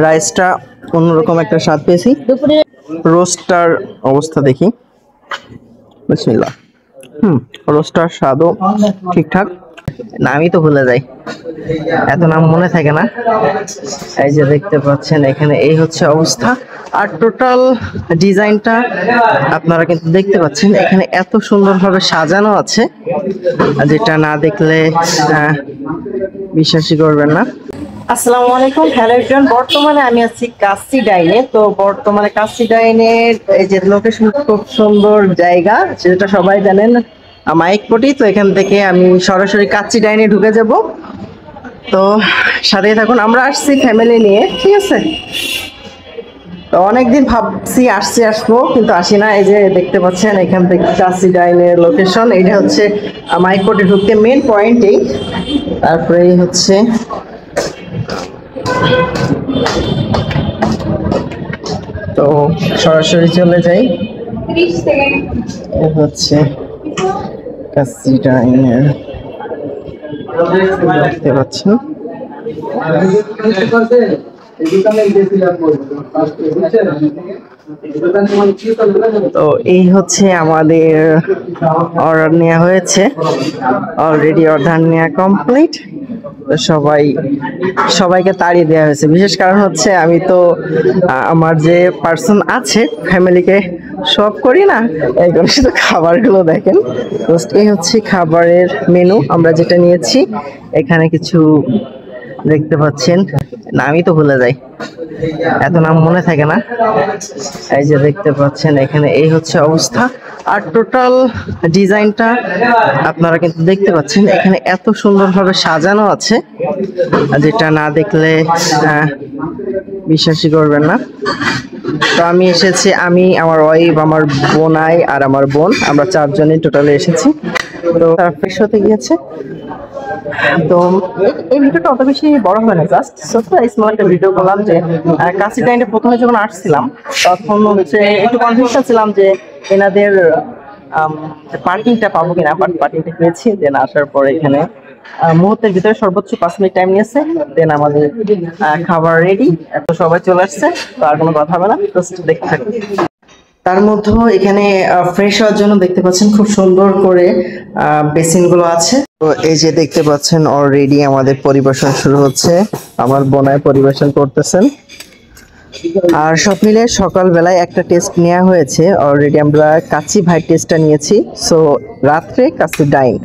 রাইসটা অন্যরকম একটা স্বাদ পেয়েছি। রোস্টার অবস্থা দেখি, বিসমিল্লাহ। রোস্টার স্বাদও ঠিকঠাক। নামই তো ভুলে যাই, এত নাম মনে থাকে না। এই যে দেখতে পাচ্ছেন এখানে এই হচ্ছে অবস্থা। আর টোটাল ডিজাইনটা আপনারা কিন্তু দেখতে পাচ্ছেন, এখানে এত সুন্দরভাবে সাজানো আছে যেটা না দেখলে বিশ্বাসই করবেন না। আসসালামু আলাইকুম, হ্যালো এভরিওয়ান। বর্তমানে আমি আছি কাচ্চি ডাইনে। তো বর্তমানে কাচ্চি ডাইনের এই যে লোকেশন, খুব সুন্দর জায়গা, সেটা সবাই জানেন, মাইকপটি। তো এখান থেকে আমি সরাসরি কাচ্চি ডাইনে ঢুকে যাব। তো সাথে থাকুন, আমরা আসছি ফ্যামিলি নিয়ে, ঠিক আছে। তো অনেকদিন ভাবছি আসবো, কিন্তু আসি না। এই যে দেখতে পাচ্ছেন এখান থেকে কাচ্চি ডাইনের লোকেশন, এটা হচ্ছে মাইকপটি ঢুকতে মেন পয়েন্টেই। তারপরে হচ্ছে তো সরাসরি চলে যাই, হচ্ছে কাচ্চি ডাইনের, দেখতে পাচ্ছেন। তো এই হচ্ছে আমাদের অর্ডার নেওয়া হয়েছে, অলরেডি অর্ডার নেওয়া কমপ্লিট। তো সবাইকে তাড়িয়ে দেওয়া হয়েছে। বিশেষ কারণ হচ্ছে আমি তো আমার যে পার্সন আছে ফ্যামিলিকে সব করি না, এই করে শুধু খাবারগুলো দেখেন। এই হচ্ছে খাবারের মেনু আমরা যেটা নিয়েছি। এখানে কিছু দেখতে পাচ্ছেন, নামই তো ভুলে যাই, এত নাম মনে থাকে না। এই যে দেখতে পাচ্ছেন এখানে এই হচ্ছে অবস্থা। আর টোটাল ডিজাইনটা আপনারা কিন্তু দেখতে পাচ্ছেন, এখানে এত সুন্দরভাবে সাজানো আছে যেটা না দেখলে বিশ্বাসই করবেন না। তো আমি এসেছি, আমি, আমার ওয়াইফ, আমার বোনাই আর আমার বোন, আমরা চারজনই টোটালে এসেছি। তো তারা ফ্রেশ হতে গিয়েছে। তো এই ভিডিওটা অত বেশি বড় হয় না, জাস্ট স্মল একটা ভিডিও করলাম। যে কাচ্চি ডাইনে প্রথমে যখন আসছিলাম তখন হচ্ছে একটু কনফিউশন ছিলাম যে এনাদের পার্কিংটা পাবো কিনা, বাট পার্কিংটা পেয়েছি। দেন আসার পরে এখানে মুহূর্তের ভিতরে সর্বোচ্চ 5 মিনিট টাইম নিয়েছে। দেন আমাদের খাবার রেডি, এত সবাই চলে আসছে। তো আর কোনো কথা হবে না, জাস্ট দেখতে থাকুন। তার মধ্যেও এখানে ফ্রেশ হওয়ার জন্য দেখতে পাচ্ছেন খুব সুন্দর করে বেসিন গুলো আছে। তো এই যে দেখতে পাচ্ছেন অলরেডি আমাদের পরিবেশন শুরু হচ্ছে, আমার বোনায় পরিবেশন করতেছেন। আর সব মিলে সকালবেলায় একটা টেস্ট নেওয়া হয়েছে, অলরেডি আমরা কাচ্চি ভাই টেস্টটা নিয়েছি। সো রাত্রে কাচ্চি ডাইন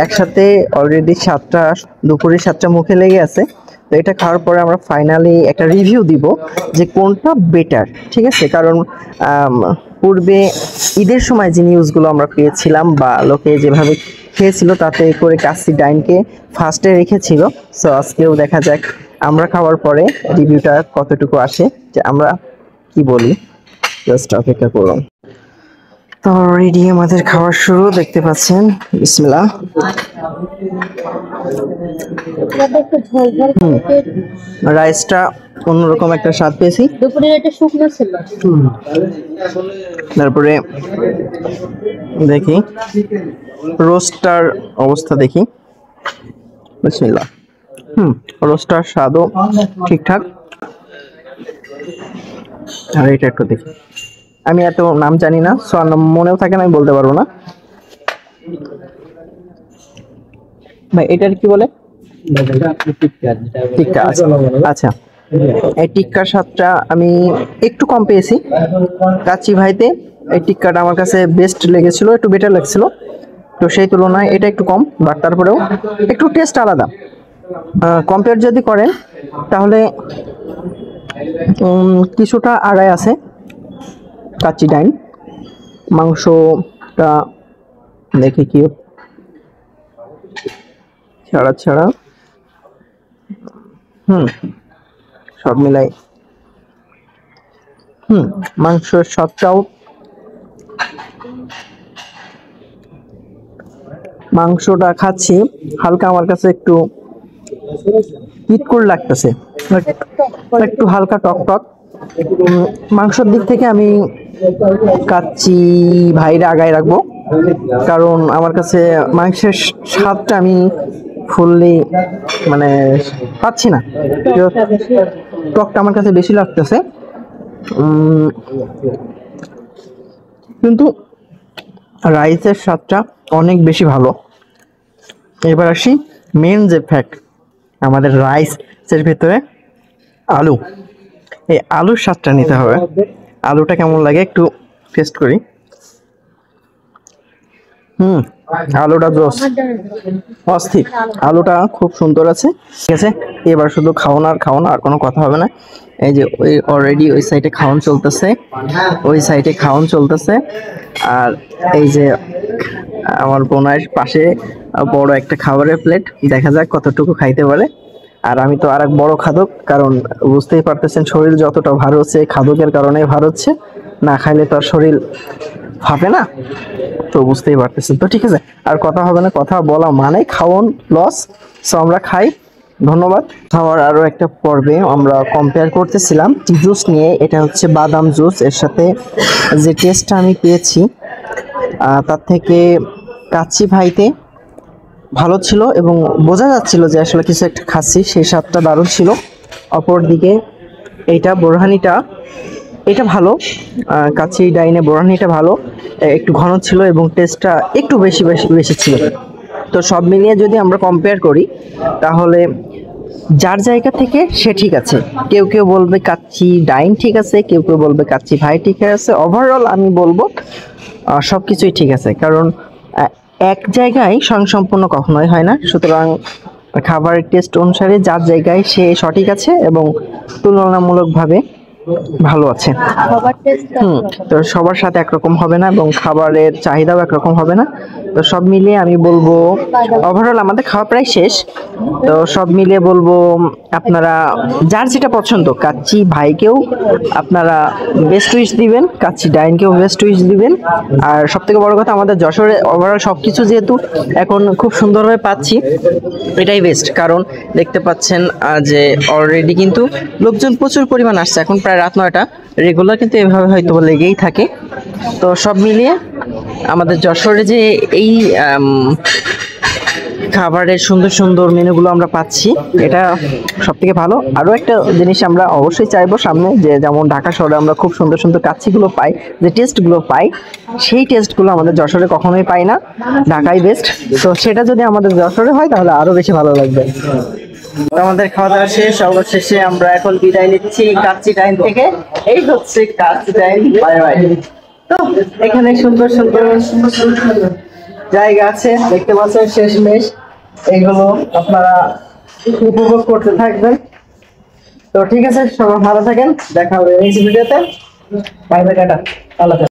একসাথে অলরেডি 7টা, দুপুরে 7টা মুখে লেগে আছে। তো এটা খাওয়ার পরে আমরা ফাইনালি একটা রিভিউ দিব যে কোনটা বেটার, ঠিক আছে। কারণ পূর্বে ঈদের সময় যে নিউজগুলো আমরা পেয়েছিলাম বা লোকে যেভাবে খেয়েছিল, তাতে করে কাচ্চি ডাইনকে ফার্স্টে রেখেছিল। সো আজকেও দেখা যাক আমরা খাওয়ার পরে রিভিউটা কতটুকু আসে, যে আমরা কি বলি, জাস্ট অপেক্ষা করুন। তো অলরেডি আমাদের খাওয়ার শুরু, দেখতে পাচ্ছেন, বিসমিল্লাহ। রাইসটা অন্যরকম একটা স্বাদ পেয়েছি। দুপুরে এটা শুকনো ছিল। তারপরে দেখি রোস্টার অবস্থা দেখি, বিসমিল্লাহ। রোস্টার স্বাদও ঠিকঠাক। আর এটা একটু দেখি, আমি এত নাম জানি না, সো মনেও থাকে না, আমি বলতে পারবো না। ভাই এটার কি বলে? টিক্কা। আচ্ছা, এই টিক্কার স্বাদটা আমি একটু কম পেয়েছি। কাচ্চি ভাইতে এই টিক্কাটা আমার কাছে বেস্ট লেগেছিল, একটু বেটার লাগছিল। তো সেই তুলনায় এটা একটু কম, বাট তারপরেও একটু টেস্ট আলাদা। কম্পেয়ার যদি করেন তাহলে কিছুটা আড়াই আছে কাচ্চি ডাইন। মাংসটা দেখি কি ছাড়া সব মিলাই মাংসের স্বাদটাও, মাংসটা খাচ্ছি হালকা, আমার কাছে একটু তিতকুর লাগতেছে, একটু হালকা টক টক। মাংসের দিক থেকে আমি কাচ্চি ভাইরা আগায় রাখবো, কারণ আমার কাছে মাংসের স্বাদটা আমি ফুললি মানে পাচ্ছি না, টকটা আমার কাছে বেশি লাগতেছে। কিন্তু রাইসের স্বাদটা অনেক বেশি ভালো। এবার আসি মেন যে ফ্যাক্ট, আমাদের রাইসের ভিতরে আলু, এই আলুর স্বাদটা নিতে হবে। আলুটা কেমন লাগে একটু টেস্ট করি। আলুটা জোস, অস্থির, আলুটা খুব সুন্দর আছে। ঠিক আছে, এবার শুধু খাওয়ানো আর খাওয়ানো, আর কোনো কথা হবে না। এই যে ওই অলরেডি ওই সাইডে খাওয়ান চলতেছে, ওই সাইডে খাওয়ান চলতেছে। আর এই যে আমার বোনের পাশে বড় একটা খাবারের প্লেট, দেখা যাক কতটুকু খাইতে পারে। আর আমি তো আর এক বড় খাদক, কারণ বুঝতেই পারতেছেন শরীর যতটা ভার হচ্ছে খাদকের কারণে ভার হচ্ছে, না খাইলে তো আর শরীর ফাঁপে না, তো বুঝতেই পারতেছেন। তো ঠিক আছে, আর কথা হবে না, কথা বলা মানে খাওয়ান লস। সো আমরা খাই। ধন্যবাদ। খাওয়ার আরো একটা পর্বে আমরা কম্পেয়ার করতেছিলাম জুস নিয়ে। এটা হচ্ছে বাদাম জুস, এর সাথে যে টেস্টটা আমি পেয়েছি তার থেকে কাচ্চি ভাইতে ভালো ছিল, এবং বোঝা যাচ্ছিল যে আসলে কিছু একটা খাচ্ছি, সেই স্বাদটা দারুণ ছিল। অপরদিকে এইটা বোরহানিটা, এটা ভালো, কাচ্চি ডাইনে বোরহানিটা ভালো, একটু ঘন ছিল এবং টেস্টটা একটু বেশি ছিল। তো সব মিলিয়ে যদি আমরা কম্পেয়ার করি তাহলে যার জায়গা থেকে সে ঠিক আছে। কেউ কেউ বলবে কাচ্চি ডাইন ঠিক আছে, কেউ কেউ বলবে কাচ্চি ভাই ঠিক আছে। ওভারঅল আমি বলবো সব কিছুই ঠিক আছে, কারণ এক জায়গায় স্বয়ংসম্পূর্ণ কখনোই হয় না। সুতরাং খাবারের টেস্ট অনুসারে যার জায়গায় সে সঠিক আছে এবং তুলনামূলকভাবে ভালো আছে। তো সবার সাথে একরকম হবে না এবং খাবারের চাহিদাও একরকম হবে না। তো সব মিলিয়ে আমি বলবো ওভারঅল আমাদের খাওয়া প্রায় শেষ। তো সব মিলিয়ে বলবো আপনারা যার যেটা পছন্দ, কাচ্চি ভাইকেও আপনারা বেস্ট উইশ দিবেন, কাচ্চি ডাইনকেও বেস্ট উইশ দিবেন। আর সব থেকে বড় কথা, আমাদের যশোরে ওভারঅল সবকিছু যেহেতু এখন খুব সুন্দরভাবে পাচ্ছি, এটাই বেস্ট। কারণ দেখতে পাচ্ছেন যে অলরেডি কিন্তু লোকজন প্রচুর পরিমাণ আসছে, এখন প্রায় রাত 9টা, রেগুলার কিন্তু এভাবে হয়তো লেগেই থাকে। তো সব মিলিয়ে আমাদের যশোরে যে এই খাবারের সুন্দর সুন্দর মেনুগুলো আমরা পাচ্ছি, এটা সব থেকে ভালো। আরও একটা জিনিস আমরা অবশ্যই চাইবো সামনে, যে যেমন ঢাকা শহরে আমরা খুব সুন্দর সুন্দর কাচ্চিগুলো পাই, যে টেস্টগুলো পাই, সেই টেস্টগুলো আমাদের যশোরে কখনোই পাই না। ঢাকাই বেস্ট। তো সেটা যদি আমাদের যশোরে হয় তাহলে আরও বেশি ভালো লাগবে। আমাদের খাওয়া দাওয়া শেষ, অবশেষে আমরা এখন বিদায় নিচ্ছি কাচ্চি টাইম থেকে। এই হচ্ছে কাচ্চি টাইম, বাই বাই। তো এখানে সুন্দর সুন্দর জায়গা আছে, দেখতে পাচ্ছেন শেষমেশ, এইগুলো আপনারা উপভোগ করতে থাকবেন। তো ঠিক আছে, সবাই ভালো থাকেন, দেখা হবে নেক্সট ভিডিওতে। বাই বাই, টাটা, আল্লাহ হাফেজ।